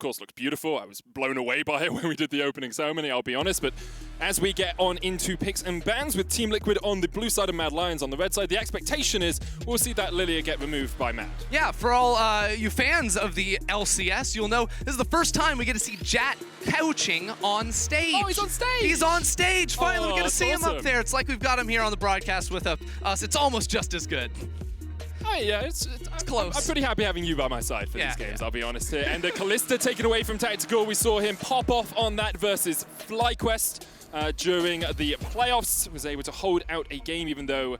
course, looks beautiful. I was blown away by it when we did the opening ceremony, I'll be honest. But as we get on into picks and bans with Team Liquid on the blue side and Mad Lions on the red side, the expectation is we'll see that Lilia get removed by Mad. Yeah, for all you fans of the LCS, you'll know this is the first time we get to see Jat couching on stage. Oh, he's on stage! He's on stage! Finally, we get to see him awesome. up there. It's like we've got him here on the broadcast with us. It's almost just as good. Oh, yeah, it's close. I'm pretty happy having you by my side for these games, yeah. I'll be honest here. And Kalista taken away from Tactical. We saw him pop off on that versus FlyQuest during the playoffs. Was able to hold out a game even though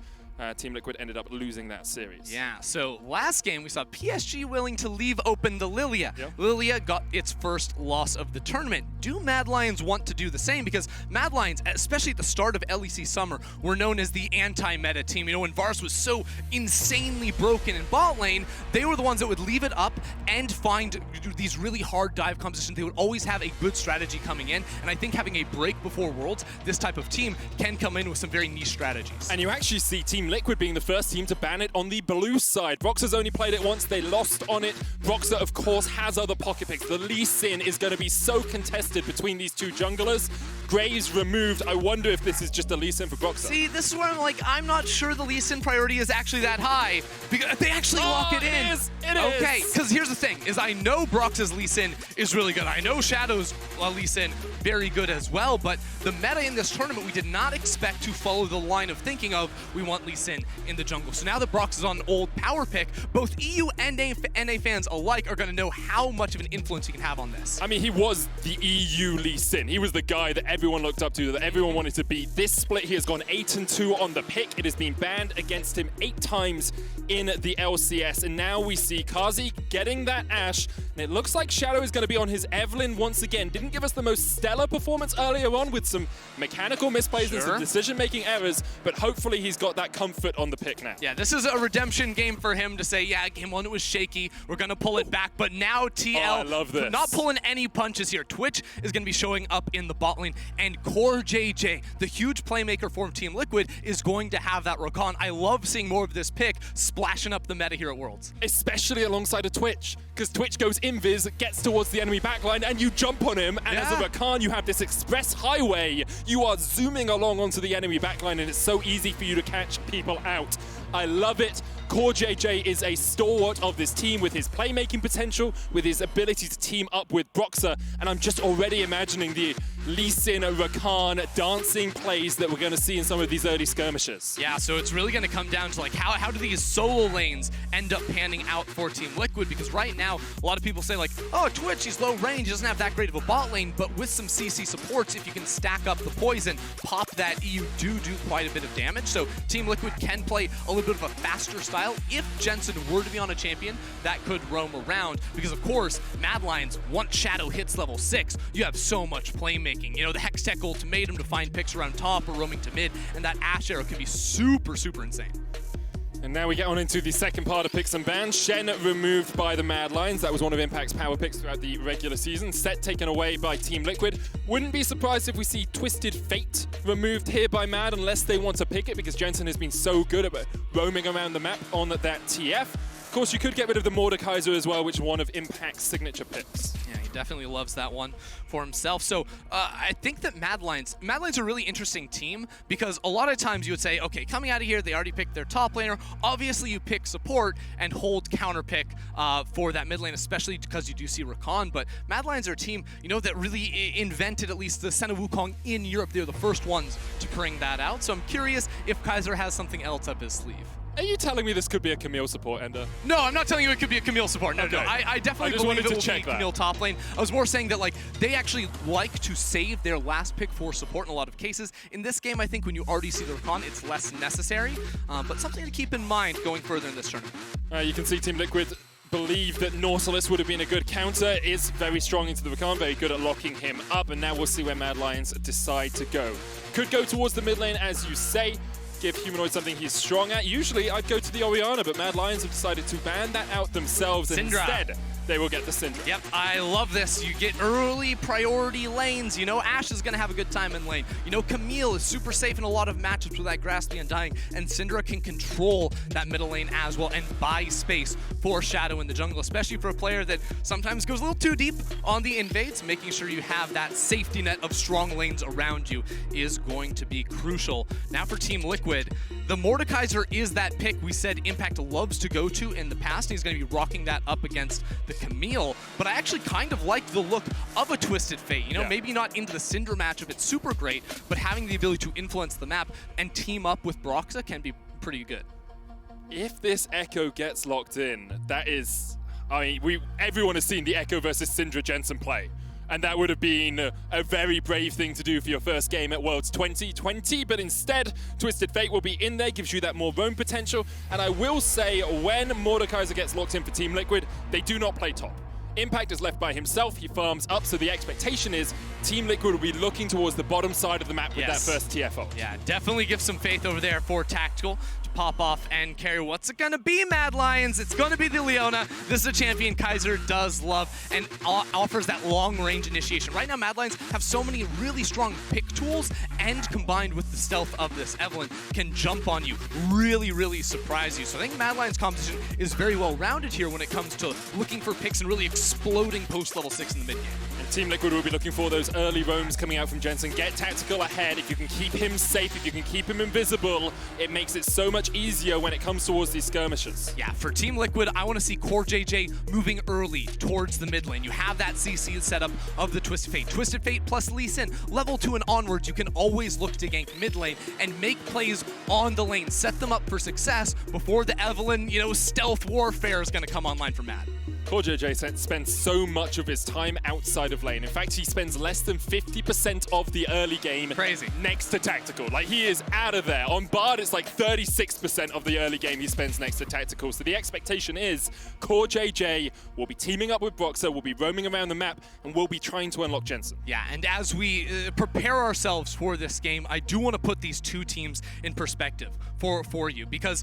Team Liquid ended up losing that series. Yeah, so last game we saw PSG willing to leave open the Lilia. Yep. Lilia got its first loss of the tournament. Do Mad Lions want to do the same? Because Mad Lions, especially at the start of LEC Summer, were known as the anti-meta team. You know, when Vars was so insanely broken in bot lane, they were the ones that would leave it up and find these really hard dive compositions. They would always have a good strategy coming in, and I think having a break before Worlds, this type of team can come in with some very niche strategies. And you actually see Team Liquid being the first team to ban it on the blue side. Broxah's only played it once, they lost on it. Broxah, of course, has other pocket picks. The Lee Sin is going to be so contested between these two junglers. Gray's removed. I wonder if this is just a Lee Sin for Broxah. See, this is where I'm like, I'm not sure the Lee Sin priority is actually that high. Because they actually lock it in. It is. Okay, because here's the thing, is I know Broxah's Lee Sin is really good. I know Shadow's Lee Sin very good as well, but the meta in this tournament, we did not expect to follow the line of thinking of, we want Lee Sin in the jungle. So now that Brox is on an old power pick, both EU and NA fans alike are going to know how much of an influence he can have on this. I mean, he was the EU Lee Sin. He was the guy that everyone looked up to, that everyone wanted to beat. This split, he has gone 8-2 on the pick. It has been banned against him 8 times in the LCS. And now we see Kazi getting that Ashe. And it looks like Shadow is going to be on his Evelyn once again. Didn't give us the most stellar performance earlier on with some mechanical misplays and some decision-making errors, but hopefully he's got that comfort on the pick now. Yeah, this is a redemption game for him to say, yeah, game 1 it was shaky, we're going to pull it back, but now TL, I love this. Not pulling any punches here. Twitch is going to be showing up in the bot lane, and Core JJ, the huge playmaker for Team Liquid, is going to have that Rakan. I love seeing more of this pick splashing up the meta here at Worlds. Especially alongside a Twitch, because Twitch goes invis, gets towards the enemy backline, and you jump on him, and as a Rakan, you have this express highway. You are zooming along onto the enemy backline, and it's so easy for you to catch people out. I love it. Core JJ is a stalwart of this team with his playmaking potential, with his ability to team up with Broxah, and I'm just already imagining the Lee Sin, Rakan dancing plays that we're going to see in some of these early skirmishes. Yeah, so it's really going to come down to like how do these solo lanes end up panning out for Team Liquid, because right now a lot of people say like, oh, Twitch, he's low range, he doesn't have that great of a bot lane, but with some CC supports, if you can stack up the poison, pop that, you do quite a bit of damage. So Team Liquid can play a little bit of a faster style. If Jensen were to be on a champion, that could roam around, because of course, Mad Lions, once Shadow hits level 6, you have so much playmaking. You know, the Hextech ultimatum to find picks around top or roaming to mid, and that Ashe arrow can be super, super insane. And now we get on into the second part of picks and bans. Shen removed by the Mad Lions. That was one of Impact's power picks throughout the regular season. Set taken away by Team Liquid. Wouldn't be surprised if we see Twisted Fate removed here by Mad, unless they want to pick it, because Jensen has been so good at roaming around the map on that TF. Of course, you could get rid of the Mordekaiser as well, which is one of Impact's signature picks. Yeah, he definitely loves that one for himself. So I think that Mad Lions are a really interesting team, because a lot of times you would say, okay, coming out of here, they already picked their top laner. Obviously, you pick support and hold counter pick for that mid lane, especially because you do see Rakan. But Mad Lions are a team, you know, that really invented at least the Senna Wukong in Europe. They were the first ones to bring that out. So I'm curious if Kaiser has something else up his sleeve. Are you telling me this could be a Camille support, Ender? No, I'm not telling you it could be a Camille support. No, okay. I definitely believe it will be Camille top lane. I was more saying that like they actually like to save their last pick for support in a lot of cases. In this game, I think when you already see the Rakan, it's less necessary, but something to keep in mind going further in this tournament. You can see Team Liquid believe that Nautilus would have been a good counter, is very strong into the Rakan, very good at locking him up, and now we'll see where Mad Lions decide to go. Could go towards the mid lane, as you say, give Humanoid something he's strong at. Usually I'd go to the Orianna, but Mad Lions have decided to ban that out themselves and instead they will get the Syndra. Yep, I love this. You get early priority lanes. You know Ashe is going to have a good time in lane. You know Camille is super safe in a lot of matchups with that Grasp the Undying, and Syndra can control that middle lane as well and buy space for Shadow in the jungle, especially for a player that sometimes goes a little too deep on the invades. Making sure you have that safety net of strong lanes around you is going to be crucial. Now for Team Liquid, the Mordekaiser is that pick we said Impact loves to go to in the past, and he's going to be rocking that up against the Camille, but I actually kind of like the look of a Twisted Fate. You know, maybe not into the Syndra matchup, it's super great, but having the ability to influence the map and team up with Broxah can be pretty good. If this Echo gets locked in, that is, I mean, everyone has seen the Echo versus Syndra Jensen play. And that would have been a very brave thing to do for your first game at Worlds 2020, but instead, Twisted Fate will be in there, gives you that more roam potential. And I will say, when Mordekaiser gets locked in for Team Liquid, they do not play top. Impact is left by himself, he farms up, so the expectation is Team Liquid will be looking towards the bottom side of the map with that first TFO. Yeah, definitely give some faith over there for Tactical to pop off and carry. What's it gonna be, Mad Lions? It's gonna be the Leona. This is a champion Kaiser does love and offers that long-range initiation. Right now, Mad Lions have so many really strong pick tools, and combined with the stealth of this Evelynn, can jump on you, really surprise you. So I think Mad Lions' composition is very well-rounded here when it comes to looking for picks and really exploding post-level 6 in the mid-game. And Team Liquid will be looking for those early roams coming out from Jensen. Get Tactical ahead. If you can keep him safe, if you can keep him invisible, it makes it so much easier when it comes towards these skirmishes. Yeah, for Team Liquid, I want to see Core JJ moving early towards the mid lane. You have that CC setup of the Twisted Fate. Twisted Fate plus Lee Sin. Level 2 and onwards, you can always look to gank mid lane and make plays on the lane. Set them up for success before the Evelynn, you know, stealth warfare is going to come online for Mad. Core JJ spends so much of his time outside of lane. In fact, he spends less than 50% of the early game next to Tactical. Like, he is out of there. On Bard, it's like 36% of the early game he spends next to Tactical. So the expectation is Core JJ will be teaming up with Broxah, will be roaming around the map, and will be trying to unlock Jensen. Yeah, and as we prepare ourselves for this game, I do want to put these two teams in perspective for you, because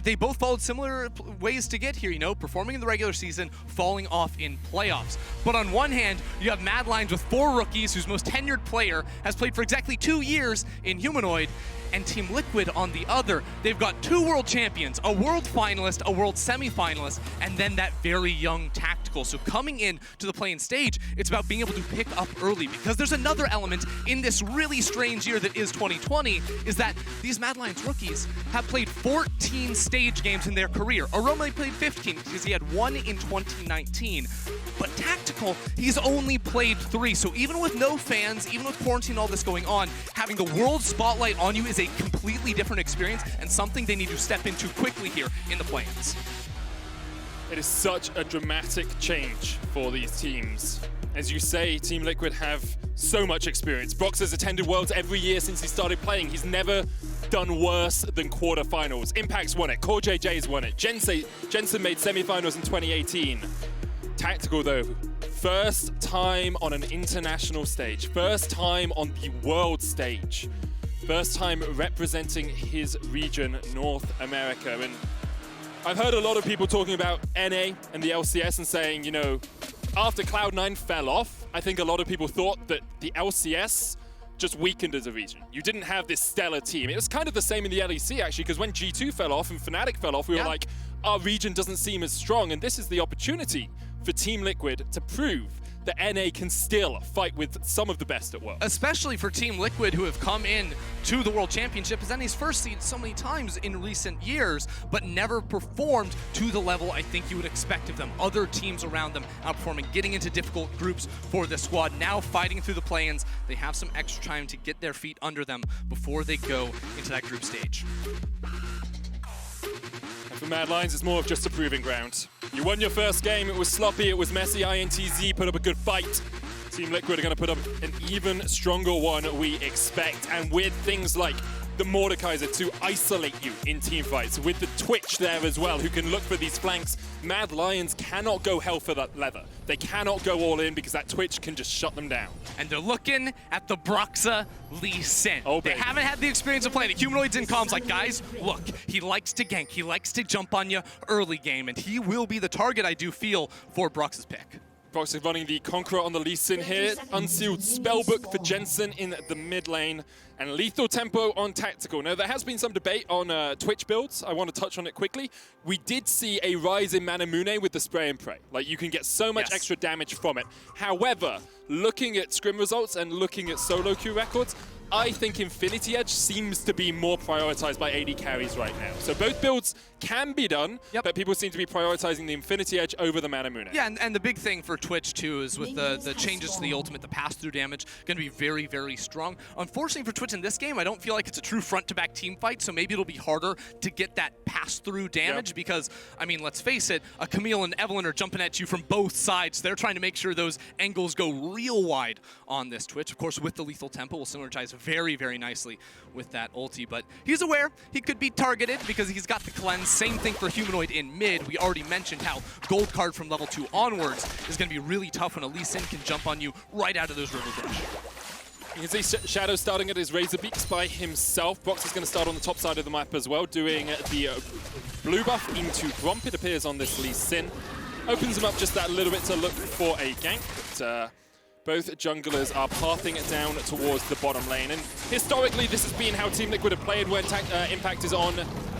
they both followed similar ways to get here, you know, performing in the regular season, falling off in playoffs. But on one hand, you have Mad Lions with 4 rookies, whose most tenured player has played for exactly 2 years in Humanoid, and Team Liquid on the other. They've got 2 world champions, a world finalist, a world semi-finalist, and then that very young Tactical. So coming in to the playing stage, it's about being able to pick up early, because there's another element in this really strange year that is 2020, is that these Mad Lions rookies have played 14 stage games in their career. Aroma played 15 because he had 1 in 2019. But Tactical, he's only played 3. So even with no fans, even with quarantine and all this going on, having the world spotlight on you is a completely different experience and something they need to step into quickly here in the play-ins. It is such a dramatic change for these teams. As you say, Team Liquid have so much experience. Brox has attended Worlds every year since he started playing. He's never done worse than quarterfinals. Impact's won it. Core JJ's won it. Jensen made semifinals in 2018. Tactical, though, first time on an international stage. First time on the world stage. First time representing his region, North America. And I've heard a lot of people talking about NA and the LCS and saying, you know, after Cloud9 fell off, I think a lot of people thought that the LCS just weakened as a region. You didn't have this stellar team. It was kind of the same in the LEC, actually, because when G2 fell off and Fnatic fell off, we were like, our region doesn't seem as strong. And this is the opportunity for Team Liquid to prove that NA can still fight with some of the best at World. Especially for Team Liquid, who have come in to the World Championship as NA's first seed so many times in recent years, but never performed to the level I think you would expect of them. Other teams around them outperforming, getting into difficult groups for the squad, now fighting through the play-ins. They have some extra time to get their feet under them before they go into that group stage. And for Mad Lions, it's more of just a proving ground. You won your first game, it was sloppy, it was messy, INTZ put up a good fight. Team Liquid are going to put up an even stronger one, we expect. And with things like the Mordekaiser to isolate you in team fights, with the Twitch there as well, who can look for these flanks. Mad Lions cannot go hell for that leather. They cannot go all in because that Twitch can just shut them down. And they're looking at the Broxa Lee Sin. Oh, they baby. haven't had the experience of playing it. Humanoids in comms like, guys, look, he likes to gank. He likes to jump on you early game, and he will be the target, I do feel, for Brox's pick. Brox is running the Conqueror on the Lee Sin here. Unsealed Spellbook for Jensen in the mid lane. And Lethal Tempo on Tactical. Now, there has been some debate on Twitch builds. I want to touch on it quickly. We did see a rise in Manamune with the Spray and Pray. Like, you can get so much extra damage from it. However, looking at scrim results and looking at solo queue records, I think Infinity Edge seems to be more prioritized by AD carries right now. So both builds can be done, but people seem to be prioritizing the Infinity Edge over the Manamune. Yeah, and the big thing for Twitch, too, is with the changes to the ultimate, the pass-through damage, going to be very, very strong. Unfortunately for Twitch in this game, I don't feel like it's a true front-to-back team fight, so maybe it'll be harder to get that pass-through damage because, I mean, let's face it, a Camille and Evelyn are jumping at you from both sides. They're trying to make sure those angles go real wide on this Twitch. Of course, with the Lethal Tempo, will synergize very, very nicely with that ulti, but he's aware he could be targeted because he's got the cleanse. Same thing for Humanoid in mid. We already mentioned how gold card from level 2 onwards is going to be really tough when a Lee Sin can jump on you right out of those river bush. You can see Shadow starting at his Razor Beaks by himself. Brox is going to start on the top side of the map as well, doing the blue buff into Gromp, it appears, on this Lee Sin. Opens him up just that little bit to look for a gank, but both junglers are pathing it down towards the bottom lane. And historically, this has been how Team Liquid have played when Impact is on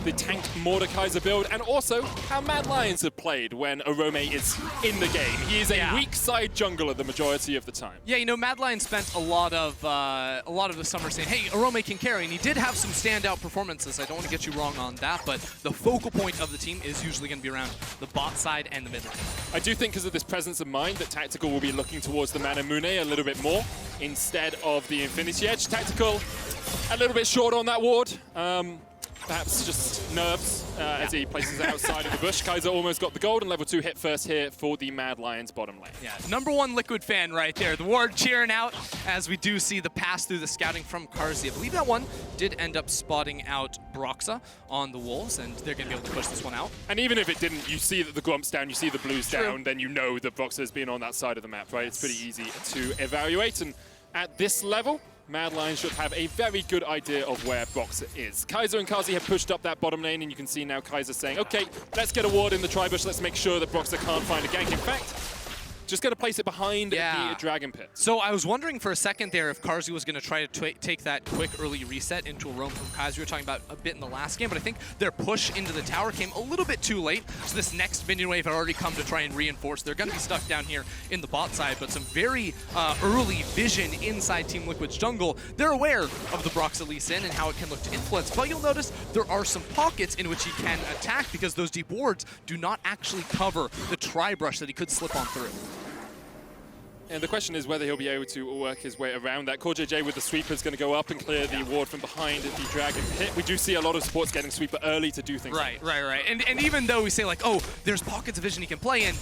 the tank Mordekaiser build, and also how Mad Lions have played when Arome is in the game. He is a weak side jungler the majority of the time. Yeah, you know, Mad Lions spent a lot of the summer saying, hey, Arome can carry, and he did have some standout performances. I don't want to get you wrong on that, but the focal point of the team is usually going to be around the bot side and the mid lane. I do think because of this presence of mind that Tactical will be looking towards the Manamune a little bit more instead of the Infinity Edge. Tactical a little bit short on that ward. Perhaps just nerves as he places it outside of the bush. Kaiser almost got the gold, and level 2 hit first here for the Mad Lions bottom lane. Yeah, #1 Liquid fan right there. The ward cheering out as we do see the pass through the scouting from Carzzy. I believe that one did end up spotting out Broxa on the Wolves, and they're going to be able to push this one out. And even if it didn't, you see that the Grump's down, you see the Blue's down, then you know that Broxa has been on that side of the map, right? It's pretty easy to evaluate, and at this level, Mad Lions should have a very good idea of where Broxa is. Kaiser and Carzzy have pushed up that bottom lane, and you can see now Kaiser saying, okay, let's get a ward in the tri-bush, let's make sure that Broxa can't find a gank. In fact, just going to place it behind the Dragon Pit. So I was wondering for a second there if Carzzy was going to try to take that quick early reset into a roam from Kaiser. We were talking about a bit in the last game, but I think their push into the tower came a little bit too late. So this next minion wave had already come to try and reinforce. They're going to be stuck down here in the bot side, but some very early vision inside Team Liquid's jungle. They're aware of the Broxa Lee Sin and how it can look to influence, but you'll notice there are some pockets in which he can attack because those deep wards do not actually cover the tri-brush that he could slip on through. And the question is whether he'll be able to work his way around that. CoreJJ with the sweeper is going to go up and clear the ward from behind the Dragon Pit. We do see a lot of supports getting sweeper early to do things. Right. And even though we say like, oh, there's pockets of vision he can play in,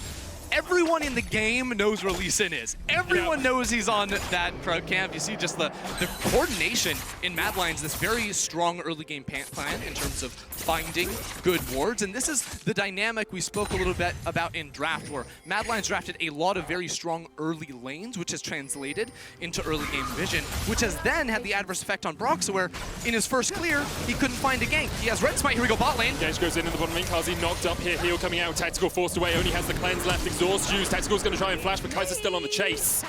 everyone in the game knows where Lee Sin is. Everyone knows he's on that crowd camp. You see just the coordination in Mad Lions, this very strong early game plan in terms of finding good wards. And this is the dynamic we spoke a little bit about in draft, where Mad Lions drafted a lot of very strong early lanes, which has translated into early game vision, which has then had the adverse effect on Broxa, where in his first clear, he couldn't find a gank. He has Red Smite. Here we go, bot lane. Gage goes in the bottom lane. Carzzy knocked up here. Heal coming out. Tactical forced away. Only has the cleanse left. Exhaust used. Tactical's going to try and flash, but Kaiser's still on the chase.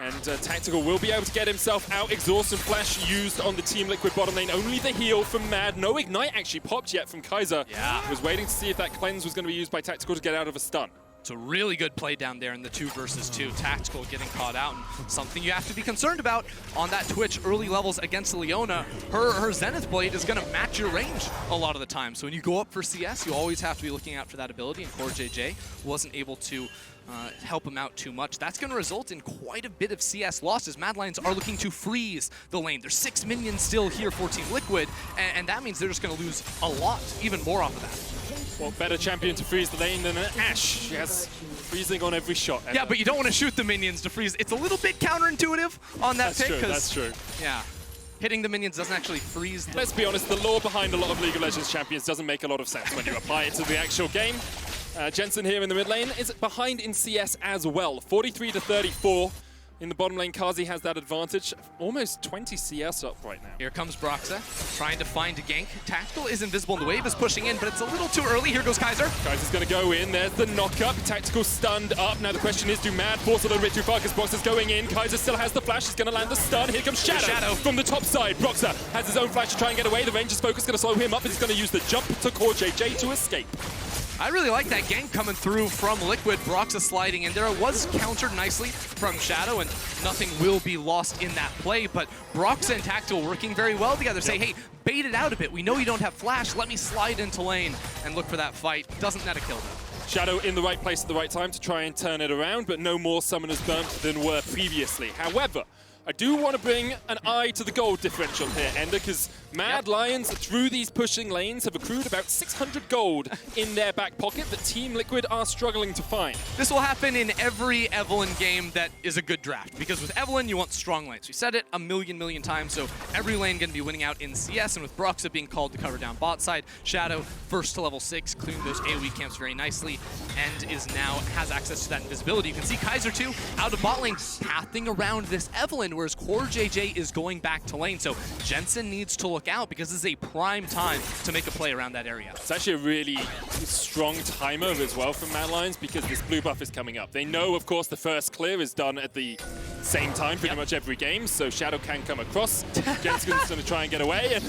And Tactical will be able to get himself out. Exhaust and flash used on the Team Liquid bottom lane. Only the heal from Mad. No Ignite actually popped yet from Kaiser. Yeah. Was waiting to see if that cleanse was going to be used by Tactical to get out of a stun. It's a really good play down there in the 2 versus 2. Tactical getting caught out, and something you have to be concerned about on that Twitch early levels against Leona. Her Zenith Blade is going to match your range a lot of the time. So when you go up for CS, you always have to be looking out for that ability, and CoreJJ wasn't able to help him out too much. That's going to result in quite a bit of CS losses. Mad Lions are looking to freeze the lane. There's 6 minions still here for Team Liquid, and that means they're just going to lose a lot, even more off of that. Well, better champion to freeze the lane than Ashe. She has freezing on every shot. Ever. Yeah, but you don't want to shoot the minions to freeze. It's a little bit counterintuitive on that pick. That's true. Yeah. hitting the minions doesn't actually freeze them. Let's be honest, the lore behind a lot of League of Legends champions doesn't make a lot of sense when you apply it to the actual game. Jensen here in the mid lane is behind in CS as well, 43 to 34. In the bottom lane, Kazi has that advantage. Almost 20 CS up right now. Here comes Broxa, trying to find a gank. Tactical is invisible, and the wave is pushing in, but it's a little too early. Here goes Kaiser. Kaiser's going to go in. There's the knock-up. Tactical stunned up. Now the question is, do Mad force a little bit too far because Broxa's going in. Kaiser still has the flash. He's going to land the stun. Here comes Shadow from the top side. Broxa has his own flash to try and get away. The Ranger's focus going to slow him up, and he's going to use the jump to CoreJJ to escape. I really like that gank coming through from Liquid. Broxa sliding in there. It was countered nicely from Shadow, and nothing will be lost in that play. But Broxa and Tactical working very well together. Say, hey, bait it out a bit. We know you don't have flash. Let me slide into lane and look for that fight. Doesn't net a kill, though. Shadow in the right place at the right time to try and turn it around, but no more summoners burnt than were previously. However, I do want to bring an eye to the gold differential here, Ender, because Mad Lions, through these pushing lanes, have accrued about 600 gold in their back pocket that Team Liquid are struggling to find. This will happen in every Evelyn game that is a good draft, because with Evelyn, you want strong lanes. We said it a million times, so every lane going to be winning out in CS, and with Broxa being called to cover down bot side, Shadow, first to level 6, clearing those AoE camps very nicely, and has access to that invisibility. You can see Kaiser, too, out of bot lane, pathing around this Evelyn, whereas CoreJJ is going back to lane. So Jensen needs to look out because this is a prime time to make a play around that area. It's actually a really strong timer as well from Mad Lions because this blue buff is coming up. They know, of course, the first clear is done at the same time pretty much every game, so Shadow can come across. Jensen's going to try and get away, and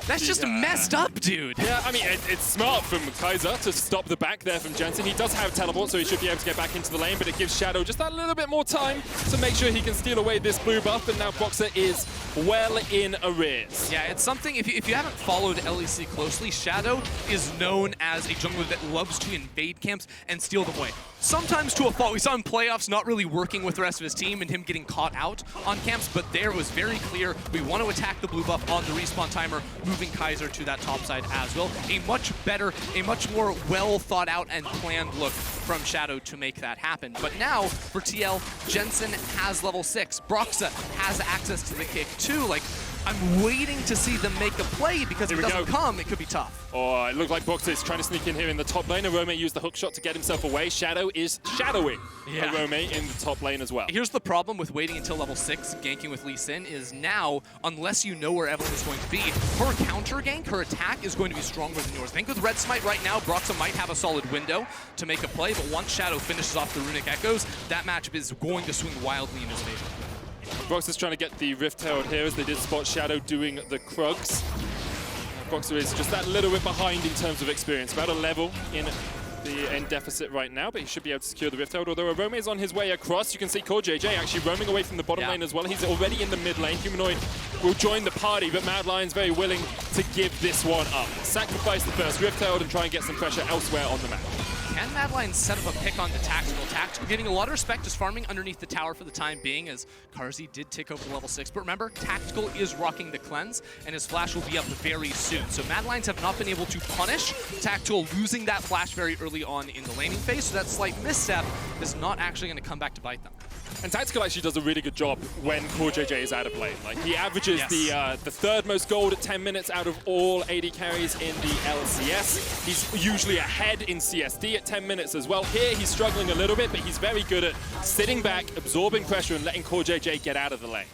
that's just messed up, dude. Yeah, I mean, it's smart from Kaiser to stop the back there from Jensen. He does have teleport, so he should be able to get back into the lane, but it gives Shadow just that little bit more time to make sure he can steal away this blue buff, and now Broxa is well in arrears. Yeah, it's something, if you haven't followed LEC closely, Shadow is known as a jungler that loves to invade camps and steal them away. Sometimes to a fault. We saw in playoffs not really working with the rest of his team and him getting caught out on camps, but there it was very clear we want to attack the blue buff on the respawn timer, moving Kaiser to that top side as well. A much better, a much more well thought out and planned look from Shadow to make that happen. But now for TL, Jensen has level 6. Broxa has access to the kick too. Like, I'm waiting to see them make a play because if it doesn't come, it could be tough. Oh, it looked like Broxa is trying to sneak in here in the top lane. Arome used the hook shot to get himself away. Shadow is shadowing Arome in the top lane as well. Here's the problem with waiting until level 6, ganking with Lee Sin, is now, unless you know where Evelyn is going to be, her counter gank, her attack is going to be stronger than yours. I think with Red Smite right now, Broxa might have a solid window to make a play, but once Shadow finishes off the Runic Echoes, that matchup is going to swing wildly in his favor. Broxa's trying to get the Rift Herald here as they did spot Shadow doing the Krugs. Broxa is just that little bit behind in terms of experience, about a level in the end deficit right now, but he should be able to secure the Rift Herald, although Arome is on his way across. You can see CoreJJ actually roaming away from the bottom lane as well. He's already in the mid lane. Humanoid will join the party, but Mad Lions very willing to give this one up. Sacrifice the first Rift Herald and try and get some pressure elsewhere on the map. Can Mad Lions set up a pick on the Tactical? Tactical getting a lot of respect, just farming underneath the tower for the time being, as Karzi did tick over to level 6. But remember, Tactical is rocking the cleanse, and his flash will be up very soon. So Mad Lions have not been able to punish Tactical losing that flash very early on in the laning phase, so that slight misstep is not actually going to come back to bite them. And Tactical actually does a really good job when CoreJJ is out of lane. Like, he averages the third most gold at 10 minutes out of all AD carries in the LCS. He's usually ahead in CSD at 10 minutes as well. Here, he's struggling a little bit, but he's very good at sitting back, absorbing pressure, and letting CoreJJ get out of the lane.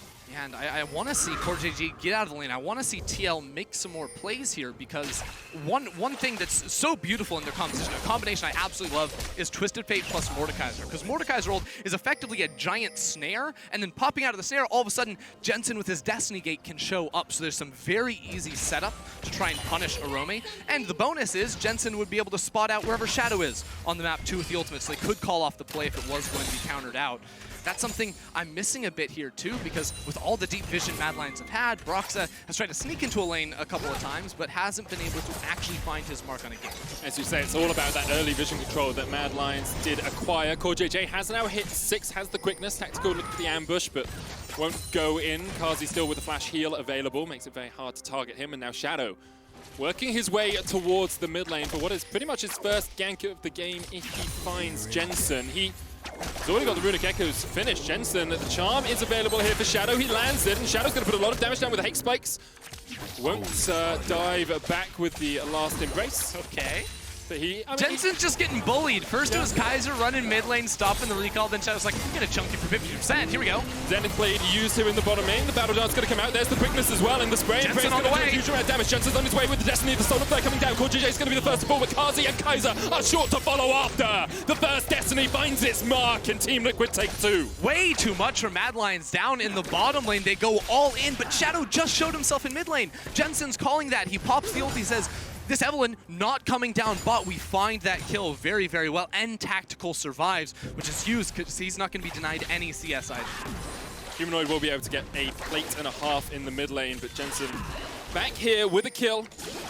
And I want to see CoreJJ get out of the lane. I want to see TL make some more plays here, because one thing that's so beautiful in their composition, a combination I absolutely love, is Twisted Fate plus Mordekaiser. Because Mordekaiser ult is effectively a giant snare, and then popping out of the snare, all of a sudden, Jensen with his Destiny Gate can show up. So there's some very easy setup to try and punish Arome. And the bonus is Jensen would be able to spot out wherever Shadow is on the map too with the ultimate, so they could call off the play if it was going to be countered out. That's something I'm missing a bit here too, because with all the deep vision Mad Lions have had, Broxa has tried to sneak into a lane a couple of times, but hasn't been able to actually find his mark on a game. As you say, it's all about that early vision control that Mad Lions did acquire. CoreJJ has now hit 6, has the quickness. Tactical look for the ambush, but won't go in. Kazi still with the flash heal available, makes it very hard to target him, and now Shadow working his way towards the mid lane for what is pretty much his first gank of the game if he finds Jensen. He He's already got the Runic Echoes finished. Jensen, the charm is available here for Shadow. He lands it, and Shadow's going to put a lot of damage down with the Hex Spikes. Won't dive back with the last embrace. Okay. But Jensen's just getting bullied. First it was Kaiser running mid lane, stopping the recall, then Shadow's like, I'm gonna chunk you for 50%. Here we go. Zenith Blade used here in the bottom lane. The Battle Dart's gonna come out. There's the quickness as well, and the spray. Jensen on the way. Huge amount of damage. Jensen's on his way with the Destiny. The Solar Flare coming down. CoreJJ's gonna be the first to fall, but Kazi and Kaiser are short to follow after. The first Destiny finds its mark, and Team Liquid take 2. Way too much for Mad Lions down in the bottom lane. They go all in, but Shadow just showed himself in mid lane. Jensen's calling that. He pops the ult. He says, this Evelynn not coming down, but we find that kill very, very well, and Tactical survives, which is huge because he's not going to be denied any CS either. Humanoid will be able to get a plate and a half in the mid lane, but Jensen back here with a kill,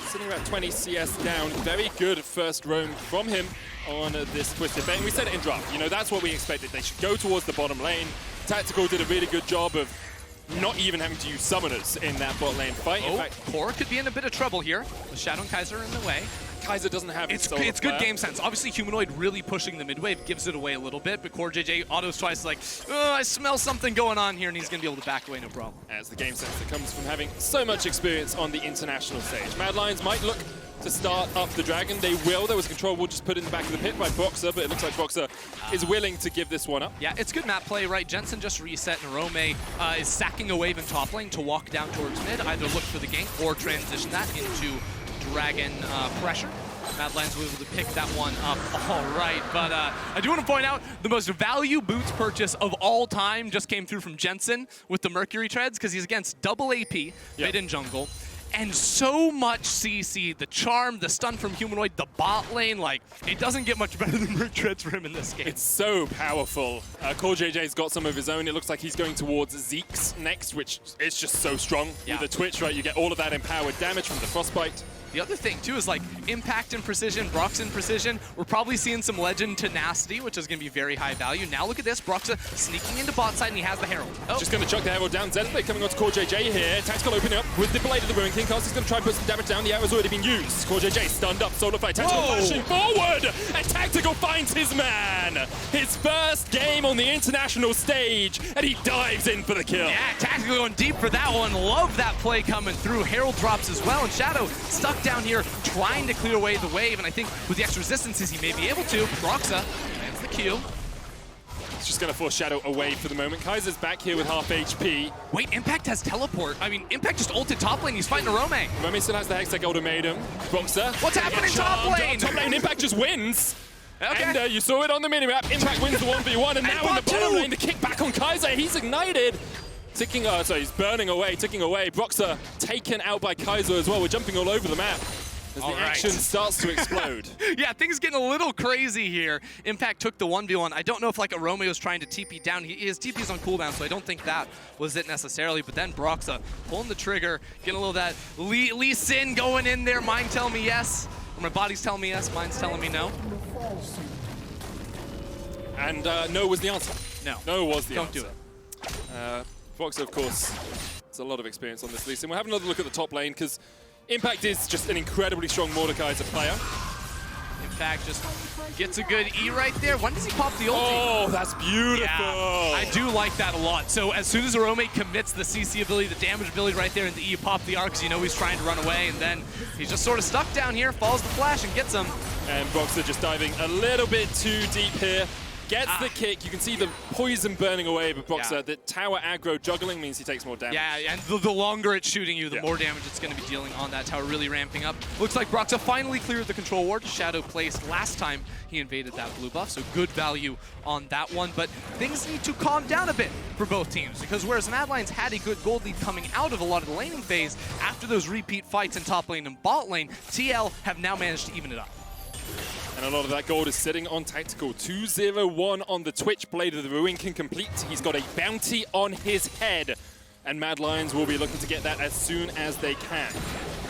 sitting about 20 CS down. Very good first roam from him on this Twisted Fate. And we said it in draft, you know, that's what we expected. They should go towards the bottom lane. Tactical did a really good job of not even having to use summoners in that bot lane fight. Oh, in fact, Core could be in a bit of trouble here. With Shadow and Kaiser in the way. Kaiser doesn't have it's good game sense. Obviously, Humanoid really pushing the mid wave gives it away a little bit, but CoreJJ autos twice like, oh, I smell something going on here, and he's going to be able to back away, no problem. As the game sense that comes from having so much experience on the international stage. Mad Lions might look to start up the Dragon. They will. There was control we'll just put in the back of the pit by Boxer, but it looks like Boxer is willing to give this one up. Yeah, it's good map play, right? Jensen just reset, and Rome is sacking a wave in top lane to walk down towards mid, either look for the gank or transition that into Dragon pressure. Mad Lions will be able to pick that one up all right, but I do want to point out the most value boots purchase of all time just came through from Jensen with the Mercury Treads because he's against double AP, mid and jungle. And so much CC, the charm, the stun from Humanoid, the bot lane, like, it doesn't get much better than Merc Treads for him in this game. It's so powerful. CoreJJ's got some of his own. It looks like he's going towards Zeke's next, which is just so strong. Yeah. With the Twitch, right, you get all of that empowered damage from the Frostbite. The other thing, too, is like Impact and Precision, Brox and Precision. We're probably seeing some Legend Tenacity, which is going to be very high value. Now look at this, Broxa sneaking into bot side, and he has the Herald. Oh. Just going to chuck the Herald down. Zenith Blade coming on to CoreJJ here. Tactical opening up with the Blade of the Ruin King. Cast is going to try and put some damage down. The arrow's already been used. CoreJJ stunned up. Solar Flare. Tactical flashing forward. And Tactical finds his man. His first game on the international stage, and he dives in for the kill. Yeah, Tactical going deep for that one. Love that play coming through. Herald drops as well, and Shadow stuck down here, trying to clear away the wave, and I think with the extra resistances he may be able to. Broxa lands the Q. It's just going to force Shadow away for the moment. Kaiser's back here with half HP. Wait, Impact has teleport. I mean, Impact just ulted top lane. He's fighting a Rome. Rome still has the Hextech Ultimatum. Broxa. What's happening top lane? Top lane, Impact just wins. Okay. And you saw it on the minimap. Impact wins the 1v1, and now in the bottom lane, the kick back on Kaiser. He's ignited. Ticking, he's burning away, ticking away. Broxa taken out by Kaiser as well. We're jumping all over the map as the action starts to explode. Yeah, things getting a little crazy here. Impact took the 1v1. I don't know if like a Romeo was trying to TP down. His TP is on cooldown, so I don't think that was it necessarily. But then Broxa pulling the trigger, getting a little of that Lee Sin going in there. Mind telling me yes. Or my body's telling me yes, mind's telling me no. And no was the answer. No was the answer. Don't do it. Broxa, of course, has a lot of experience on this Lee Sin. We'll have another look at the top lane, because Impact is just an incredibly strong Mordekaiser player. Impact just gets a good E right there. When does he pop the ulti? Oh, that's beautiful. Yeah, I do like that a lot. So as soon as Arome commits the CC ability, the damage ability right there, and the E, pop the R, because you know he's trying to run away, and then he's just sort of stuck down here, follows the flash, and gets him. And Broxa just diving a little bit too deep here. Gets the kick. You can see the poison burning away, but Broxa, the tower aggro juggling means he takes more damage. Yeah, and the longer it's shooting you, the more damage it's going to be dealing on that tower, really ramping up. Looks like Broxa finally cleared the control ward. Shadow placed last time he invaded that blue buff, so good value on that one. But things need to calm down a bit for both teams, because whereas Mad Lions had a good gold lead coming out of a lot of the laning phase, after those repeat fights in top lane and bot lane, TL have now managed to even it up. And a lot of that gold is sitting on Tactical. 2-0-1 on the Twitch. Blade of the Ruin can complete. He's got a bounty on his head. And Mad Lions will be looking to get that as soon as they can.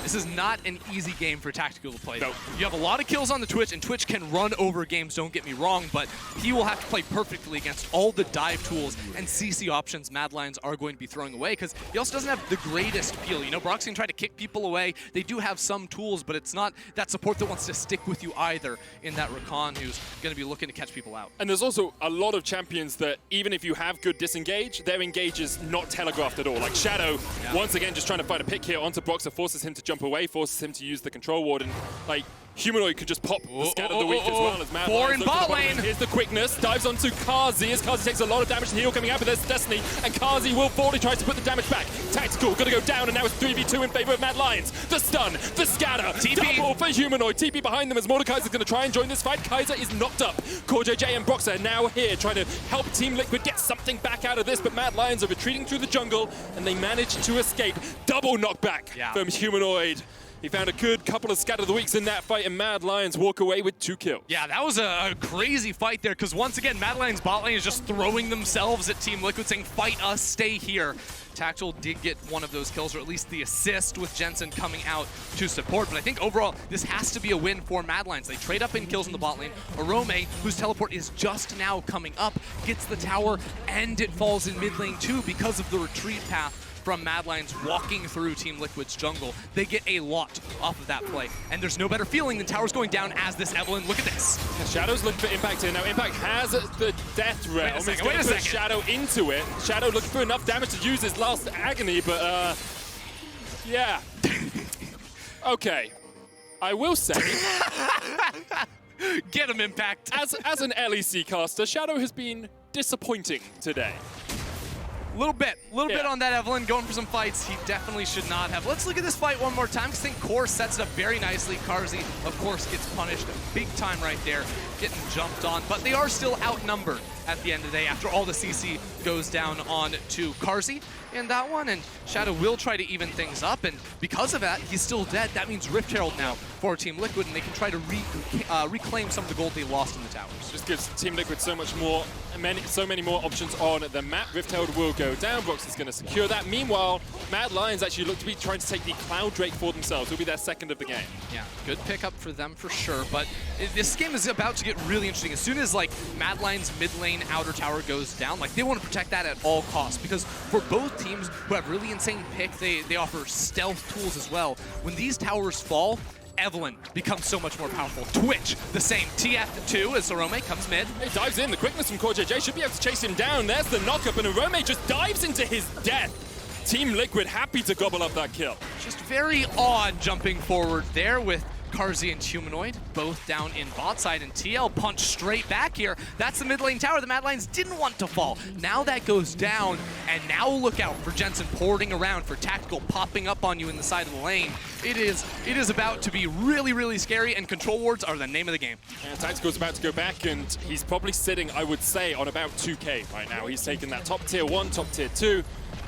This is not an easy game for Tactical to play. No. You have a lot of kills on the Twitch, and Twitch can run over games, don't get me wrong, but he will have to play perfectly against all the dive tools and CC options Mad Lions are going to be throwing away, because he also doesn't have the greatest feel. You know, Brock's going to try to kick people away. They do have some tools, but it's not that support that wants to stick with you either in that Rakan who's going to be looking to catch people out. And there's also a lot of champions that even if you have good disengage, their engage is not telegraphed at all. Like Shadow, once again, just trying to find a pick here onto Broxah, forces him to jump away, forces him to use the control ward, and like Humanoid could just pop the scatter of the week as well as Mad Four Lions in bot lane. Here's the quickness, dives onto Kazi as Kazi takes a lot of damage. The heal coming out, but there's Destiny, and Kazi will fall. He tries to put the damage back. Tactical gonna go down, and now it's 3v2 in favor of Mad Lions. The stun, the scatter, TP. double for Humanoid. TP behind them as Mordekaiser's gonna try and join this fight. Kaiser is knocked up. CoreJJ and Broxah are now here trying to help Team Liquid get something back out of this, but Mad Lions are retreating through the jungle, and they manage to escape. Double knockback from Humanoid. He found a good couple of scatter of the weeks in that fight, and Mad Lions walk away with 2 kills. Yeah, that was a crazy fight there, because once again, Mad Lions bot lane is just throwing themselves at Team Liquid, saying, fight us, stay here. Tactical did get one of those kills, or at least the assist with Jensen coming out to support. But I think overall, this has to be a win for Mad Lions. They trade up in kills in the bot lane. Arome, whose teleport is just now coming up, gets the tower, and it falls in mid lane too because of the retreat path from Mad Lions walking through Team Liquid's jungle. They get a lot off of that play. And there's no better feeling than towers going down as this Evelynn. Look at this. Shadow's looking for Impact here. Now Impact has the Death Realm. He's going to put Shadow into it. Shadow looking for enough damage to use his last agony, but yeah. Okay. I will say, get him, Impact. As an LEC caster, Shadow has been disappointing today. Little bit on that Evelynn, going for some fights he definitely should not have. Let's look at this fight one more time, because I think Core sets it up very nicely. Karzi, of course, gets punished big time right there, getting jumped on, but they are still outnumbered at the end of the day after all the CC goes down on to Karzi in that one, and Shadow will try to even things up, and because of that, he's still dead. That means Rift Herald now for Team Liquid, and they can try to reclaim some of the gold they lost in the towers. Just gives Team Liquid so many more options on the map. Rift Herald will go down. Brox is going to secure that. Meanwhile, Mad Lions actually look to be trying to take the Cloud Drake for themselves. It'll be their second of the game. Yeah, good pickup for them for sure, but this game is about to get really interesting. As soon as like Mad Lions mid lane outer tower goes down, like they want to protect that at all costs, because for both teams who have really insane pick, they offer stealth tools as well. When these towers fall, Evelynn becomes so much more powerful. Twitch, the same. TF2 as Arome comes mid. He dives in. The quickness from CoreJJ should be able to chase him down. There's the knock-up, and Arome just dives into his death. Team Liquid happy to gobble up that kill. Just very odd jumping forward there with Karzi and Humanoid, both down in bot side, and TL punched straight back here. That's the mid lane tower the Mad Lions didn't want to fall. Now that goes down, and now look out for Jensen porting around, for Tactical popping up on you in the side of the lane. It is about to be really, really scary, and control wards are the name of the game. And Tactical's about to go back, and he's probably sitting, I would say, on about 2K right now. He's taken that top tier 1, top tier 2.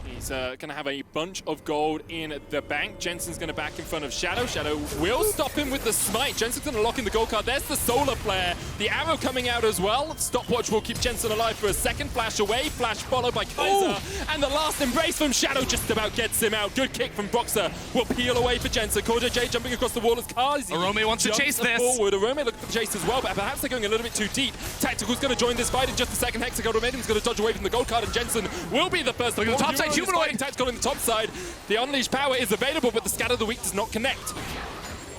He's going to have a bunch of gold in the bank. Jensen's going to back in front of Shadow. Shadow will stop him with the smite. Jensen's going to lock in the gold card. There's the solar flare. The arrow coming out as well. Stopwatch will keep Jensen alive for a second. Flash away. Flash followed by Kaiser. And the last embrace from Shadow just about gets him out. Good kick from Broxah. Will peel away for Jensen. CoreJJ jumping across the wall as Kazi. Arome wants to chase this. Forward. Arome looking for the chase as well, but perhaps they're going a little bit too deep. Tactical's going to join this fight in just a second. Hexagon Remaining's going to dodge away from the gold card, and Jensen will be the first. Look at the top side. Humanoid. Tactical in the top side. The Unleashed power is available, but the Scatter of the Weak does not connect.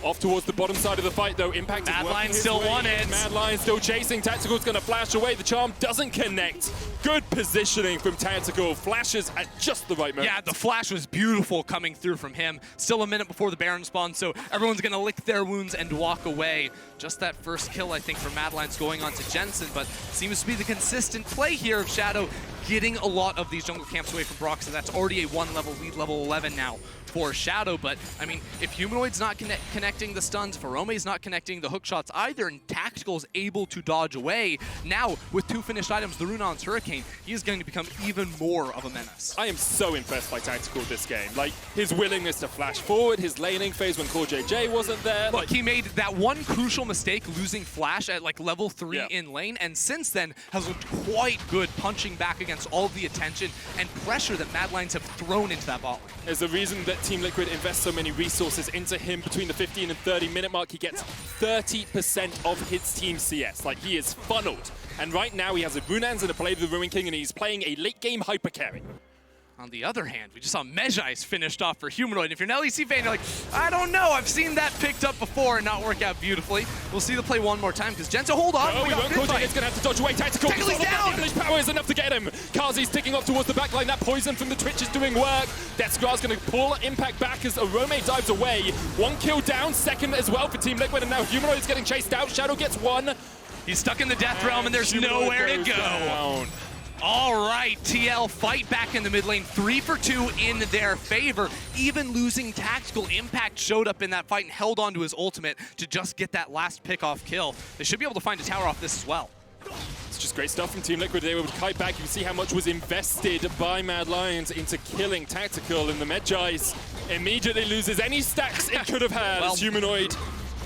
Off towards the bottom side of the fight, though. Impact is Mad Lions still won it. Mad Lions still chasing. Tactical's going to flash away. The charm doesn't connect. Good positioning from Tactical. Flashes at just the right moment. Yeah, the flash was beautiful coming through from him. Still a minute before the Baron spawn, so everyone's going to lick their wounds and walk away. Just that first kill, I think, for Mad Lions going on to Jensen, but seems to be the consistent play here of Shadow getting a lot of these jungle camps away from Brock, so that's already a 1-level lead, level 11 now for Shadow. But I mean, if Humanoid's not connecting the stuns, if Arome's not connecting the hook shots either, and Tactical's able to dodge away, now with 2 finished items, the Runon's Hurricane, he is going to become even more of a menace. I am so impressed by Tactical this game. Like, his willingness to flash forward, his laning phase when CoreJJ wasn't there. Look, he made that one crucial mistake, losing flash at like level 3 in lane, and since then has looked quite good, punching back against all of the attention and pressure that Mad Lions have thrown into that bot lane. There's a reason that Team Liquid invest so many resources into him. Between the 15 and 30 minute mark, he gets 30% of his team CS. Like, he is funneled. And right now, he has a Runans and a play of the Ruin King, and he's playing a late game hyper carry. On the other hand, we just saw Mejai's finished off for Humanoid. If you're an LEC fan, you're like, I don't know. I've seen that picked up before and not work out beautifully. We'll see the play one more time because Jensen, hold on. Oh, we won't. It's going to have to dodge away. Tactical. He's down. English power is enough to get him. Kazi's ticking off towards the backline. That poison from the Twitch is doing work. Deathscar's going to pull Impact back as Arome dives away. 1 kill down, second as well for Team Liquid, and now Humanoid is getting chased out. Shadow gets 1. He's stuck in the Death Realm, and there's nowhere to go. Down. All right, TL fight back in the mid lane, 3 for 2 in their favor. Even losing Tactical, Impact showed up in that fight and held on to his ultimate to just get that last pick-off kill. They should be able to find a tower off this as well. It's just great stuff from Team Liquid. They were able to kite back. You can see how much was invested by Mad Lions into killing Tactical, and the Mejai's immediately loses any stacks it could have had. Well, as Humanoid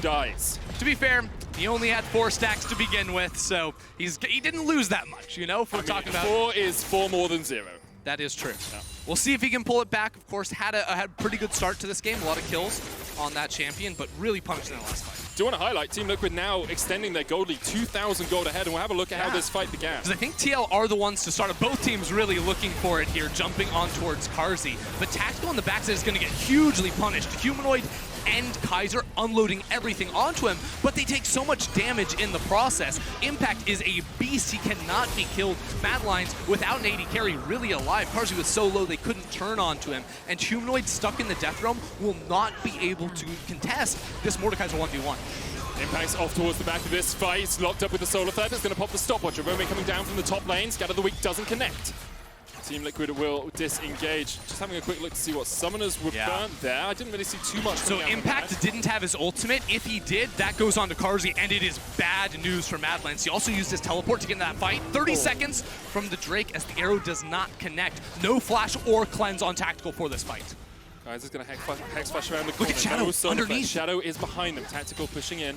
dies. To be fair, he only had 4 stacks to begin with, so he didn't lose that much, you know, if we're talking about... 4 is 4 more than 0. That is true. Yeah. We'll see if he can pull it back. Of course, had a pretty good start to this game, a lot of kills on that champion, but really punished in the last fight. Do want to highlight Team Liquid now extending their gold lead 2,000 gold ahead, and we'll have a look at how this fight began. Because I think TL are the ones to start it. Both teams really looking for it here, jumping on towards Karzi. But Tactical on the backside is going to get hugely punished. Humanoid and Kaiser unloading everything onto him, but they take so much damage in the process. Impact is a beast. He cannot be killed. Mad Lions, without an AD carry, really alive. Karzi was so low they couldn't turn onto him. And Humanoid stuck in the Death Realm will not be able to contest this Mordekaiser 1v1. Impact's off towards the back of this fight. He's locked up with the Solar Threat. It's going to pop the stopwatch. Rome coming down from the top lane. Scatter the Weak doesn't connect. Team Liquid will disengage. Just having a quick look to see what summoners were burnt there. I didn't really see too much. So Impact didn't have his ultimate. If he did, that goes on to Karzi, and it is bad news for Mad Lions. He also used his teleport to get in that fight. 30 seconds from the Drake as the arrow does not connect. No flash or cleanse on Tactical for this fight. Guys, is going to hex flash around the corner. Look at Shadow underneath. Shadow is behind them. Tactical pushing in.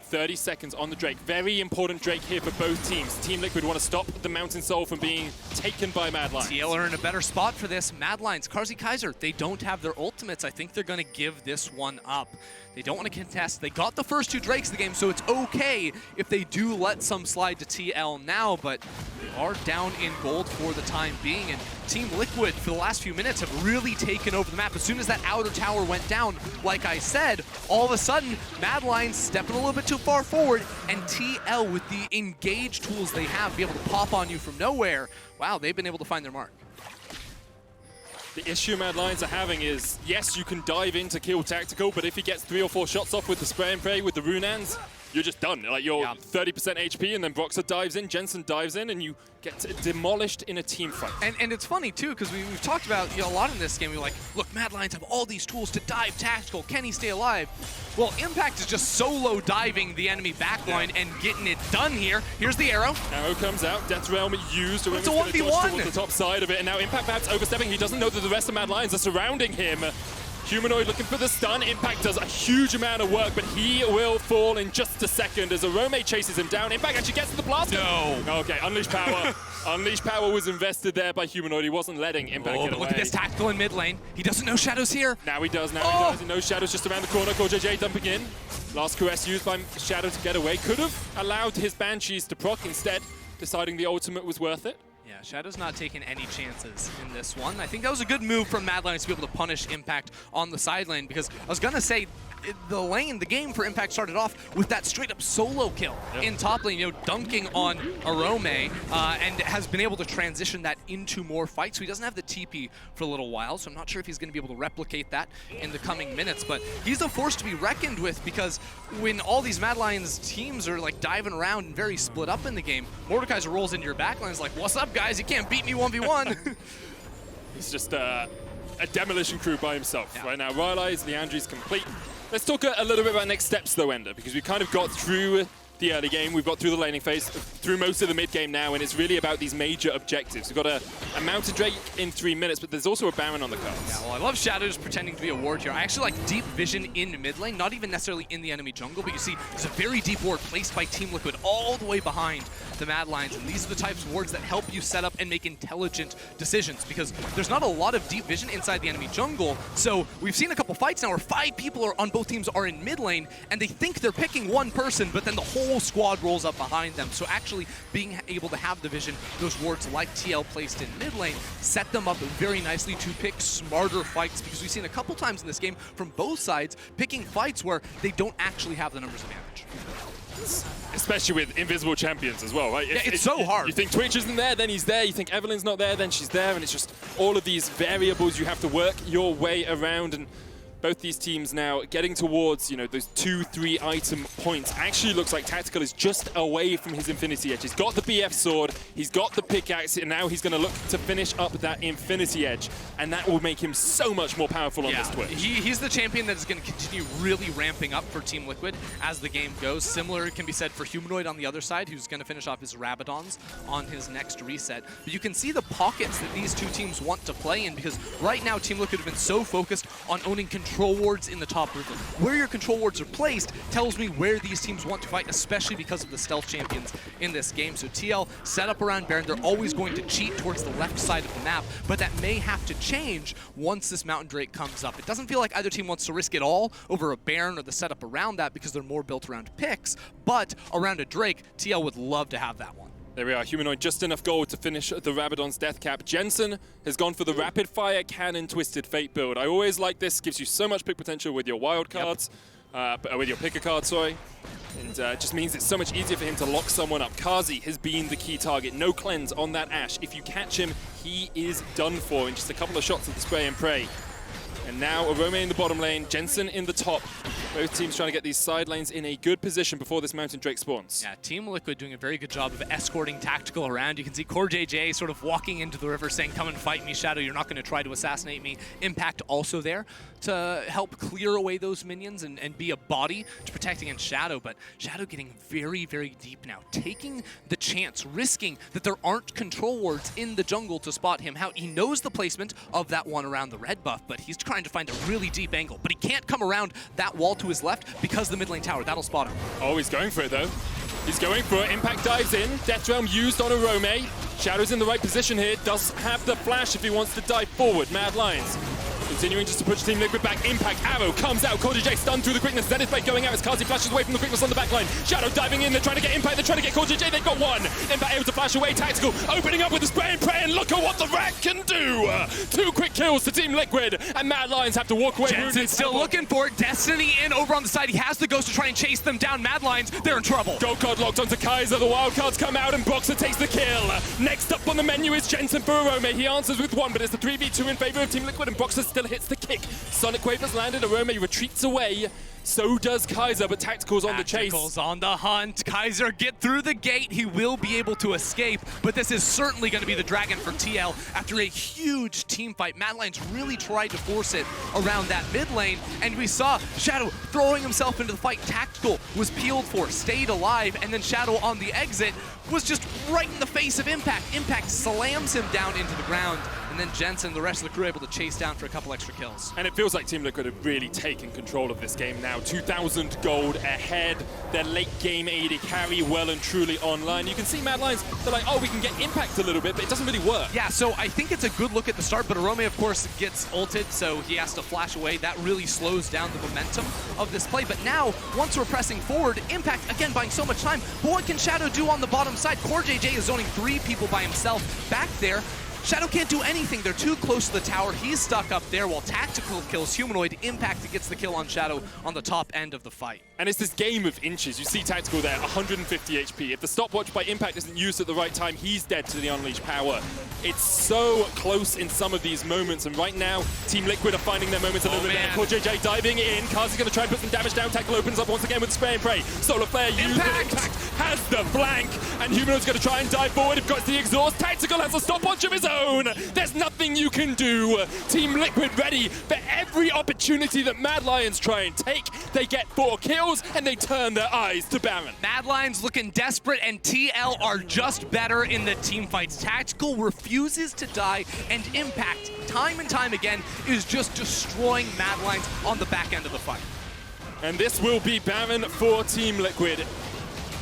30 seconds on the Drake. Very important Drake here for both teams. Team Liquid want to stop the Mountain Soul from being taken by Mad Lions. TL are in a better spot for this. Mad Lions, Karzi Kaiser, they don't have their ultimates. I think they're going to give this one up. They don't want to contest. They got the first 2 Drakes of the game, so it's okay if they do let some slide to TL now, but they are down in gold for the time being. And Team Liquid, for the last few minutes, have really taken over the map. As soon as that outer tower went down, like I said, all of a sudden, Mad Lions stepping a little bit too far forward, and TL, with the engage tools they have, be able to pop on you from nowhere. Wow, they've been able to find their mark. The issue Mad Lions are having is, yes, you can dive in to kill Tactical, but if he gets 3 or 4 shots off with the spray and pray with the Runans, you're just done. Like, you're 30% HP, and then Broxah dives in, Jensen dives in, and you get demolished in a team fight. And it's funny, too, because we've talked about a lot in this game. We're like, look, Mad Lions have all these tools to dive Tactical. Can he stay alive? Well, Impact is just solo diving the enemy backline and getting it done here. Here's the arrow. Arrow comes out. Death Realm used. It's a 1v1. Towards the top side of it, and now Impact perhaps overstepping. He doesn't know that the rest of Mad Lions are surrounding him. Humanoid looking for the stun. Impact does a huge amount of work, but he will fall in just a second as Arome chases him down. Impact actually gets to the blast. No. Okay, Unleash Power. Unleash Power was invested there by Humanoid. He wasn't letting Impact get away. Look at this Tactical in mid lane. He doesn't know Shadow's here. Now he does. Now he does. He knows Shadow's just around the corner. Core JJ dumping in. Last caress used by Shadow to get away. Could have allowed his Banshees to proc instead, deciding the ultimate was worth it. Yeah, Shadow's not taking any chances in this one. I think that was a good move from Mad Lions to be able to punish Impact on the side lane, because I was going to say, the game for Impact started off with that straight up solo kill in top lane, dunking on Arome, and has been able to transition that into more fights. So he doesn't have the TP for a little while, so I'm not sure if he's going to be able to replicate that in the coming minutes, but he's a force to be reckoned with, because when all these Mad Lions teams are like diving around and very split up in the game, Mordekaiser rolls into your backline and is like, what's up guys, you can't beat me 1v1. He's just a demolition crew by himself right now. Rylai's, Leandri's complete. Let's talk a little bit about next steps, though, Ender, because we kind of got through the early game. We've got through the laning phase, through most of the mid game now, and it's really about these major objectives. We've got a Mountain Drake in 3 minutes, but there's also a Baron on the cards. Yeah, well, I love Shadow just pretending to be a ward here. I actually like deep vision in mid lane, not even necessarily in the enemy jungle, but you see there's a very deep ward placed by Team Liquid all the way behind the Mad Lions, and these are the types of wards that help you set up and make intelligent decisions, because there's not a lot of deep vision inside the enemy jungle. So we've seen a couple fights now where 5 people are on both teams are in mid lane, and they think they're picking one person, but then the whole squad rolls up behind them. So actually being able to have the vision, those wards like TL placed in mid lane, set them up very nicely to pick smarter fights, because we've seen a couple times in this game from both sides picking fights where they don't actually have the numbers advantage. Especially with invisible champions as well, right? Yeah, it's so hard. You think Twitch isn't there, then he's there. You think Evelyn's not there, then she's there. And it's just all of these variables you have to work your way around. And both these teams now getting towards, you know, those 2-3 item points. Actually looks like Tactical is just away from his Infinity Edge. He's got the BF sword, he's got the pickaxe, and now he's going to look to finish up that Infinity Edge. And that will make him so much more powerful on this Twitch. He's the champion that is going to continue really ramping up for Team Liquid as the game goes. Similar can be said for Humanoid on the other side, who's going to finish off his Rabadons on his next reset. But you can see the pockets that these two teams want to play in, because right now Team Liquid have been so focused on owning control wards in the top river. Where your control wards are placed tells me where these teams want to fight, especially because of the stealth champions in this game. So TL set up around Baron. They're always going to cheat towards the left side of the map, but that may have to change once this Mountain Drake comes up. It doesn't feel like either team wants to risk it all over a Baron or the setup around that, because they're more built around picks, but around a Drake, TL would love to have that one. There we are, Humanoid just enough gold to finish the Rabadon's death cap. Jensen has gone for the rapid fire cannon Twisted Fate build. I always like this, gives you so much pick potential with your wild cards, with your picker card, sorry. And it just means it's so much easier for him to lock someone up. Kazi has been the key target. No cleanse on that Ashe. If you catch him, he is done for in just a couple of shots of the spray and pray. And now Arome in the bottom lane, Jensen in the top. Both teams trying to get these side lanes in a good position before this Mountain Drake spawns. Yeah, Team Liquid doing a very good job of escorting Tactical around. You can see CoreJJ sort of walking into the river saying, come and fight me, Shadow. You're not going to try to assassinate me. Impact also there to help clear away those minions and be a body to protect against Shadow. But Shadow getting very, very deep now. Taking the chance, risking that there aren't control wards in the jungle to spot him. How he knows the placement of that one around the red buff, but he's trying to find a really deep angle. But he can't come around that wall to his left because the mid lane tower. That'll spot him. Oh, he's going for it though. He's going for it. Impact dives in. Death Realm used on Arome. Shadow's in the right position here. Does have the flash if he wants to dive forward. Mad Lions continuing just to push Team Liquid back. Impact arrow comes out. CoreJJ stunned through the quickness. Zenith Blade going out as Kazi flashes away from the quickness on the back line. Shadow diving in. They're trying to get Impact. They're trying to get CoreJJ. They've got one. Impact able to flash away. Tactical opening up with the spray and pray. And look at what the Rat can do. 2 quick kills to Team Liquid. And Mad Lions have to walk away. Jensen's still looking for it. Destiny in over on the side. He has the Ghost to try and chase them down. Mad Lions, they're in trouble. Gold card locked onto Kaiser. The wildcards come out and Boxer takes the kill. Next up on the menu is Jensen for Arome. He answers with 1, but it's the 3v2 in favor of Team Liquid, and Boxer still hits the kick. Sonic Wave has landed. Arome retreats away. So does Kaiser, but Tactical's on the chase. Tactical's on the hunt. Kaiser get through the gate. He will be able to escape, but this is certainly going to be the dragon for TL after a huge team fight. Mad Lions really tried to force it around that mid lane, and we saw Shadow throwing himself into the fight. Tactical was peeled for, stayed alive, and then Shadow on the exit was just right in the face of Impact. Impact slams him down into the ground, and then Jensen, the rest of the crew, able to chase down for a couple extra kills. And it feels like Team Liquid have really taken control of this game now. 2,000 gold ahead. Their late game AD carry well and truly online. You can see Mad Lions, they're like, oh, we can get Impact a little bit, but it doesn't really work. Yeah, so I think it's a good look at the start, but Arome, of course, gets ulted, so he has to flash away. That really slows down the momentum of this play. But now, once we're pressing forward, Impact, again, buying so much time. But what can Shadow do on the bottom side? CoreJJ is zoning 3 people by himself back there. Shadow can't do anything. They're too close to the tower. He's stuck up there while Tactical kills Humanoid. Impact gets the kill on Shadow on the top end of the fight. And it's this game of inches. You see Tactical there, 150 HP. If the stopwatch by Impact isn't used at the right time, he's dead to the unleashed power. It's so close in some of these moments, and right now, Team Liquid are finding their moments a little bit better. CoreJJ diving in. Kazi's going to try and put some damage down. Tactical opens up once again with spray and pray. Solar Flare used. Impact has the flank, and Humanoid's going to try and dive forward. If got the exhaust, Tactical has a stopwatch of his own. zone. There's nothing you can do. Team Liquid ready for every opportunity that Mad Lions try and take. They get 4 kills and they turn their eyes to Baron. Mad Lions looking desperate, and TL are just better in the team fights. Tactical refuses to die, and Impact, time and time again, is just destroying Mad Lions on the back end of the fight. And this will be Baron for Team Liquid.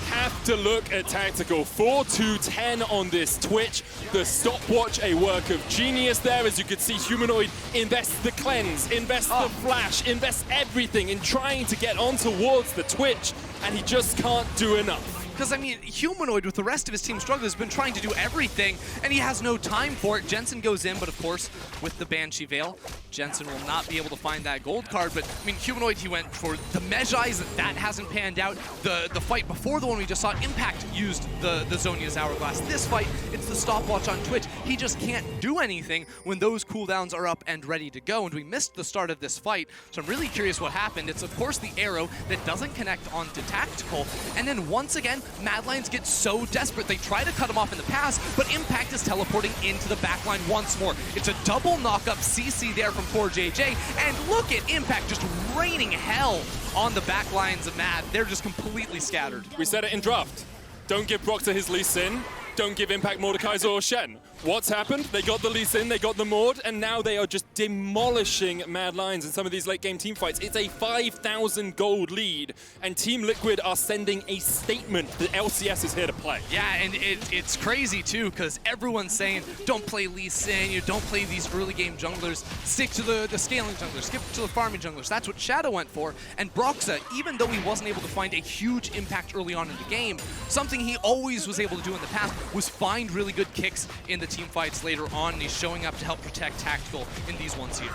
Have to look at Tactical. 4-2-10 on this Twitch. The stopwatch, a work of genius there. As you could see, Humanoid invests the cleanse, invests the flash, invests everything in trying to get on towards the Twitch, and he just can't do enough. Because, I mean, Humanoid, with the rest of his team struggling, has been trying to do everything, and he has no time for it. Jensen goes in, but of course, with the Banshee Veil, Jensen will not be able to find that gold card. But, I mean, Humanoid, he went for the Mejai's. That hasn't panned out. The fight before the one we just saw, Impact used the Zhonya's Hourglass. This fight, it's the stopwatch on Twitch. He just can't do anything when those cooldowns are up and ready to go. And we missed the start of this fight, so I'm really curious what happened. It's, of course, the arrow that doesn't connect onto Tactical. And then, once again, Mad Lions get so desperate. They try to cut him off in the pass, but Impact is teleporting into the backline once more. It's a double knock-up CC there from 4JJ, and look at Impact just raining hell on the backlines of Mad. They're just completely scattered. We said it in draft. Don't give Brock to his Lee Sin. Don't give Impact Mordekaiser or Shen. What's happened? They got the Lee Sin, they got the Mord, and now they are just demolishing Mad Lions in some of these late game team fights. It's a 5,000 gold lead, and Team Liquid are sending a statement that LCS is here to play. Yeah, and it's crazy too, because everyone's saying, don't play Lee Sin, you don't play these early game junglers, stick to the scaling junglers, skip to the farming junglers. That's what Shadow went for, and Broxa, even though he wasn't able to find a huge impact early on in the game, something he always was able to do in the past was find really good kicks in the team fights later on, and he's showing up to help protect Tactical in these ones here.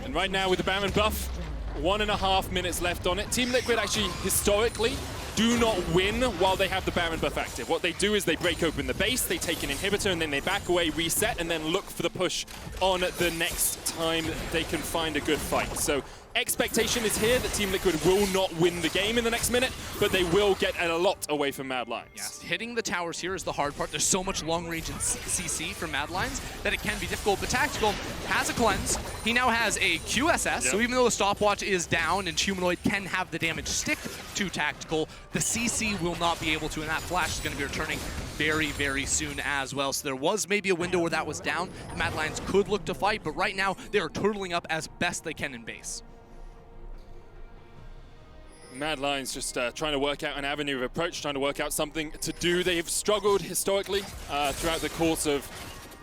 And right now with the Baron buff, 1.5 minutes left on it. Team Liquid actually, historically, do not win while they have the Baron buff active. What they do is they break open the base, they take an inhibitor, and then they back away, reset, and then look for the push on the next time they can find a good fight. So expectation is here that Team Liquid will not win the game in the next minute, but they will get a lot away from Mad Lions. Yes, hitting the towers here is the hard part. There's so much long range in CC for Mad Lions that it can be difficult, but Tactical has a cleanse. He now has a QSS, so even though the stopwatch is down and Humanoid can have the damage stick to Tactical, the CC will not be able to, and that flash is going to be returning very, very soon as well. So there was maybe a window where that was down. Mad Lions could look to fight, but right now they are turtling up as best they can in base. Mad Lions just trying to work out an avenue of approach, trying to work out something to do. They have struggled historically throughout the course of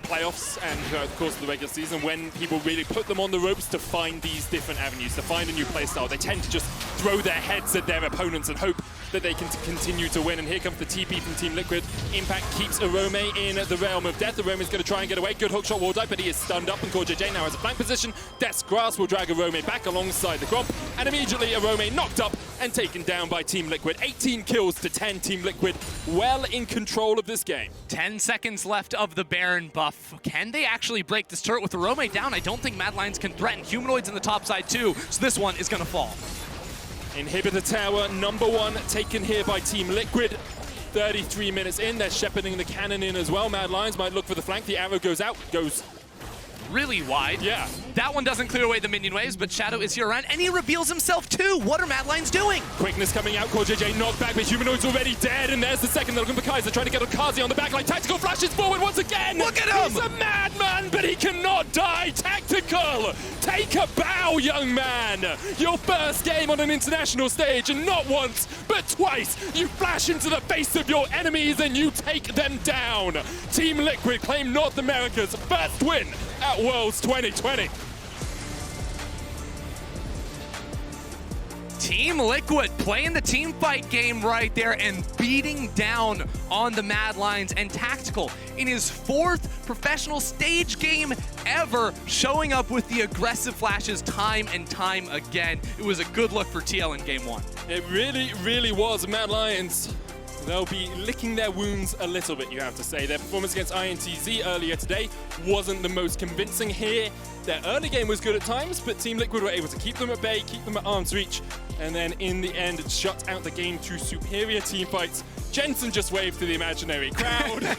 playoffs and throughout the course of the regular season when people really put them on the ropes to find these different avenues, to find a new playstyle. They tend to just throw their heads at their opponents and hope that they can continue to win. And here comes the TP from Team Liquid. Impact keeps Arome in the realm of death. Arome is going to try and get away. Good hookshot wall dive, but he is stunned up, and CoreJJ now has a flank position. Death's Grasp will drag Arome back alongside the Gromp, and immediately Arome knocked up and taken down by Team Liquid. 18 kills to 10. Team Liquid well in control of this game. 10 seconds left of the Baron buff. Can they actually break this turret with Arome down? I don't think Mad Lions can threaten. Humanoids in the top side too, so this one is going to fall. Inhibitor tower number 1 taken here by Team Liquid. 33 minutes in, they're shepherding the cannon in as well. Mad Lions might look for the flank. The arrow goes out, goes really wide. Yeah. That one doesn't clear away the minion waves, but Shadow is here around, and he reveals himself too. What are Mad Lions doing? Quickness coming out, CoreJJ knocked back, but Humanoid's already dead, and there's the second. They're looking for Kaiser, trying to get on Kazi on the back line. Tactical flashes forward once again. Look at him! He's a madman, but he cannot die. Tactical, take a bow, young man. Your first game on an international stage, and not once, but twice, you flash into the face of your enemies and you take them down. Team Liquid claim North America's first win at Worlds 2020. Team Liquid playing the team fight game right there and beating down on the Mad Lions, and Tactical in his 4th professional stage game ever, showing up with the aggressive flashes time and time again. It was a good look for TL in game 1. It really, really was. Mad Lions, they'll be licking their wounds a little bit, you have to say. Their performance against INTZ earlier today wasn't the most convincing here. Their early game was good at times, but Team Liquid were able to keep them at bay, keep them at arm's reach, and then in the end, shut out the game through superior team fights. Jensen just waved to the imaginary crowd.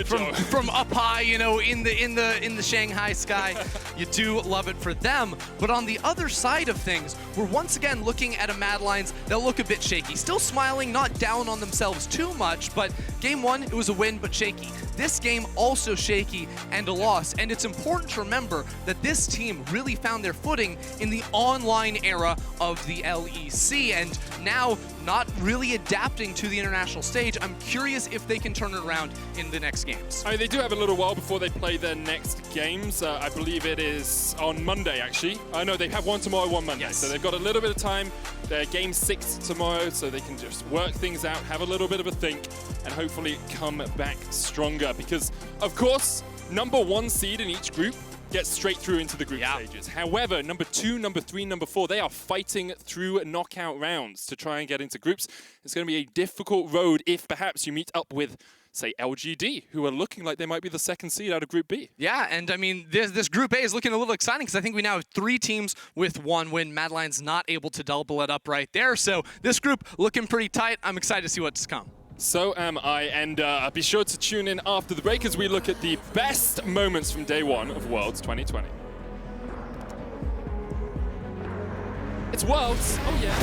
from up high, you know, in the Shanghai sky. You do love it for them. But on the other side of things, we're once again looking at a Mad Lions that look a bit shaky. Still smiling, not down on themselves too much, but game one, it was a win, but shaky. This game also shaky and a loss. And it's important to remember that this team really found their footing in the online era of the LEC, and now not really adapting to the international stage. I'm curious if they can turn it around in the next games. I mean, they do have a little while before they play their next games. I believe it is on Monday, actually. No, they have one tomorrow, one Monday. Yes. So they've got a little bit of time. They're game 6 tomorrow, so they can just work things out, have a little bit of a think, and hopefully come back stronger. Because, of course, number 1 seed in each group gets straight through into the group stages. However, number 2, number 3, number 4, they are fighting through knockout rounds to try and get into groups. It's going to be a difficult road if perhaps you meet up with, say, LGD, who are looking like they might be the 2nd seed out of Group B. Yeah, and I mean, this Group A is looking a little exciting because I think we now have 3 teams with 1 win. Mad Lions not able to double it up right there. So this group looking pretty tight. I'm excited to see what's to come. So am I, and be sure to tune in after the break as we look at the best moments from day 1 of Worlds 2020. It's Worlds, oh yeah.